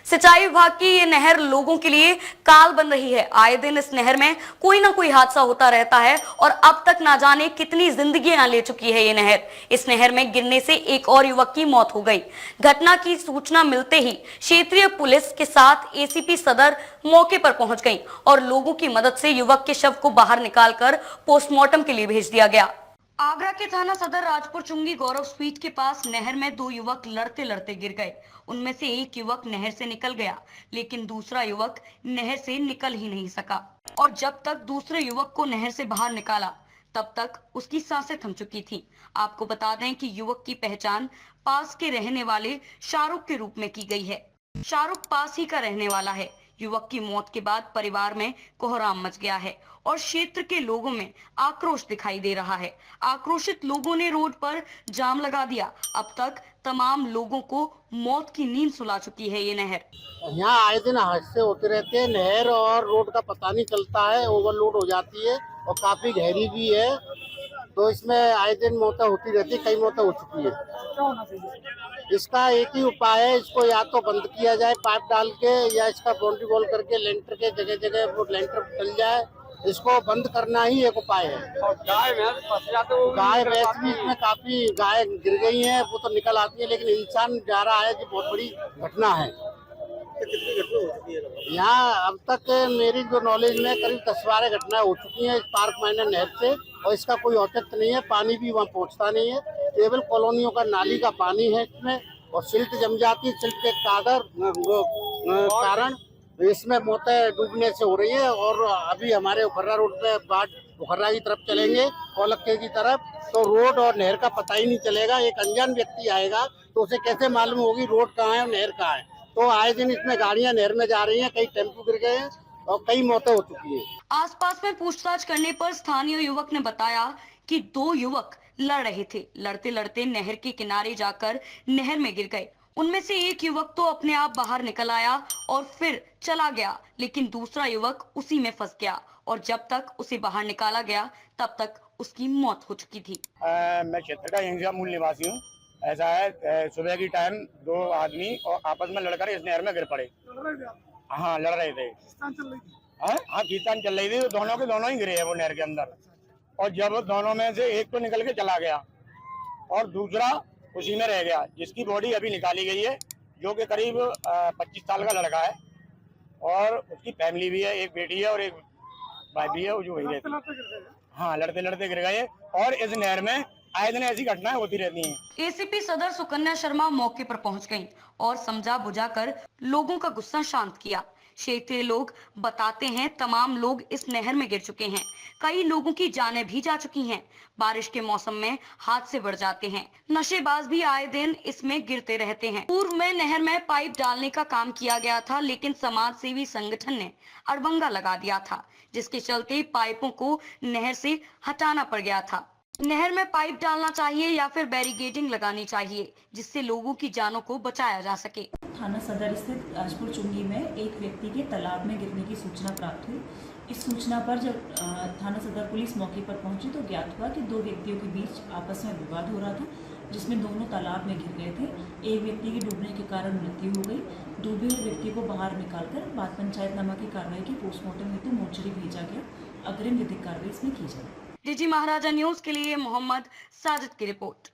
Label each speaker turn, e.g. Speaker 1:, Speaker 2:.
Speaker 1: सिंचाई विभाग की ये नहर लोगों के लिए काल बन रही है। आए दिन इस नहर में कोई ना कोई हादसा होता रहता है और अब तक ना जाने कितनी जिंदगियां ले चुकी है ये नहर। इस नहर में गिरने से एक और युवक की मौत हो गई। घटना की सूचना मिलते ही क्षेत्रीय पुलिस के साथ एसीपी सदर मौके पर पहुंच गई और लोगों की मदद से युवक के शव को बाहर निकालकर पोस्टमार्टम के लिए भेज दिया गया। आगरा के थाना सदर राजपुर चुंगी गौरव स्वीट के पास नहर में दो युवक लड़ते लड़ते गिर गए। उनमें से एक युवक नहर से निकल गया, लेकिन दूसरा युवक नहर से निकल ही नहीं सका और जब तक दूसरे युवक को नहर से बाहर निकाला तब तक उसकी सांसें थम चुकी थी। आपको बता दें कि युवक की पहचान पास के रहने वाले शाहरुख के रूप में की गई है। शाहरुख पास ही का रहने वाला है। युवक की मौत के बाद परिवार में कोहराम मच गया है और क्षेत्र के लोगों में आक्रोश दिखाई दे रहा है। आक्रोशित लोगों ने रोड पर जाम लगा दिया। अब तक तमाम लोगों को मौत की नींद सुला चुकी है ये नहर।
Speaker 2: यहाँ आए दिन हादसे होते रहते हैं। नहर और रोड का पता नहीं चलता है, ओवरलोड हो जाती है और काफी गहरी भी है, तो इसमें आए दिन मौतें होती रहती है। कई मौतें हो चुकी है। इसका एक ही उपाय है, इसको या तो बंद किया जाए पाइप डाल के, या इसका बाउंड्री वॉल करके लेंटर के जगह जगह वो लेंटर डल जाए। इसको बंद करना ही एक उपाय है। और गाय भैंस भी इसमें काफी गाय गिर गई हैं, वो तो निकल आती है, लेकिन इंसान जा रहा है कि बहुत बड़ी घटना है। कितनी घटना हो चुकी है यहाँ अब तक? मेरी जो नॉलेज में करीब 10-12 घटनाएं हो चुकी हैं इस पार्क माइनर नहर से, और इसका कोई औचित्य नहीं है। पानी भी वहाँ पहुँचता नहीं है, केवल कॉलोनियों का नाली का पानी है इसमें, और सिल्ट जम जाती है। सिल्ट के कारण इसमें मौतें डूबने से हो रही है। और अभी हमारे उखर्रा रोड पे बाट उखर्रा की तरफ चलेंगे, कोलक्के की तरफ, तो रोड और नहर का पता ही नहीं चलेगा। एक अनजान व्यक्ति आएगा तो उसे कैसे मालूम होगी रोड कहाँ है और नहर कहाँ है? तो आए दिन इसमें गाड़ियां नहर में जा रही हैं, कई टेम्पो गिर गए हैं और कई मौतें हो चुकी है।
Speaker 1: आसपास में पूछताछ करने पर स्थानीय युवक ने बताया कि दो युवक लड़ रहे थे। लड़ते लड़ते नहर के किनारे जाकर नहर में गिर गए। उनमें से एक युवक तो अपने आप बाहर निकल आया और फिर चला गया, लेकिन दूसरा युवक उसी में फंस गया और जब तक उसे बाहर निकाला गया तब तक उसकी मौत हो चुकी थी।
Speaker 3: मैं क्षेत्र का यहीं का मूल निवासी हूँ। ऐसा है, सुबह की टाइम दो आदमी और आपस में लड़कर इस नहर में गिर पड़े। हाँ, लड़ रहे थे। हाँ, खींचतान चल रही थी, तो दोनों के दोनों ही गिरे हैं वो नहर के अंदर। और जब दोनों में से एक तो निकल के चला गया और दूसरा उसी में रह गया, जिसकी बॉडी अभी निकाली गई है, जो कि करीब 25 साल का लड़का है और उसकी फैमिली भी है, एक बेटी है और एक भाई भी है, जो वही रहती है। हाँ, लड़ते लड़ते गिर गए और इस नहर में आए दिन ऐसी घटनाएं होती रहती हैं।
Speaker 1: एसीपी सदर सुकन्या शर्मा मौके पर पहुंच गईं और समझा बुझाकर लोगों का गुस्सा शांत किया। क्षेत्रीय लोग बताते हैं तमाम लोग इस नहर में गिर चुके हैं। कई लोगों की जानें भी जा चुकी हैं। बारिश के मौसम में हादसे बढ़ जाते हैं। नशेबाज भी आए दिन इसमें गिरते रहते हैं। पूर्व में नहर में पाइप डालने का काम किया गया था, लेकिन समाज सेवी संगठन ने अड़बंगा लगा दिया था, जिसके चलते पाइपों को नहर से हटाना पड़ गया था। नहर में पाइप डालना चाहिए या फिर बैरिकेडिंग लगानी चाहिए, जिससे लोगों की जानों को बचाया जा सके।
Speaker 4: थाना सदर स्थित राजपुर चुंगी में एक व्यक्ति के तालाब में गिरने की सूचना प्राप्त हुई। इस सूचना पर जब थाना सदर पुलिस मौके पर पहुंची तो ज्ञात हुआ कि दो व्यक्तियों के बीच आपस में विवाद हो रहा था, जिसमें दोनों तालाब में गिर गए थे। एक व्यक्ति की डूबने के कारण मृत्यु हो गई। डूबे हुए व्यक्ति को बाहर निकालकर बाद पंचायतनामा की कार्रवाई की पोस्टमार्टम हेतु मोर्चरी भेजा गया। अग्रिम विधिक कार्रवाई इसमें की जाए।
Speaker 1: डीजी महाराजा न्यूज के लिए मोहम्मद साजिद की रिपोर्ट।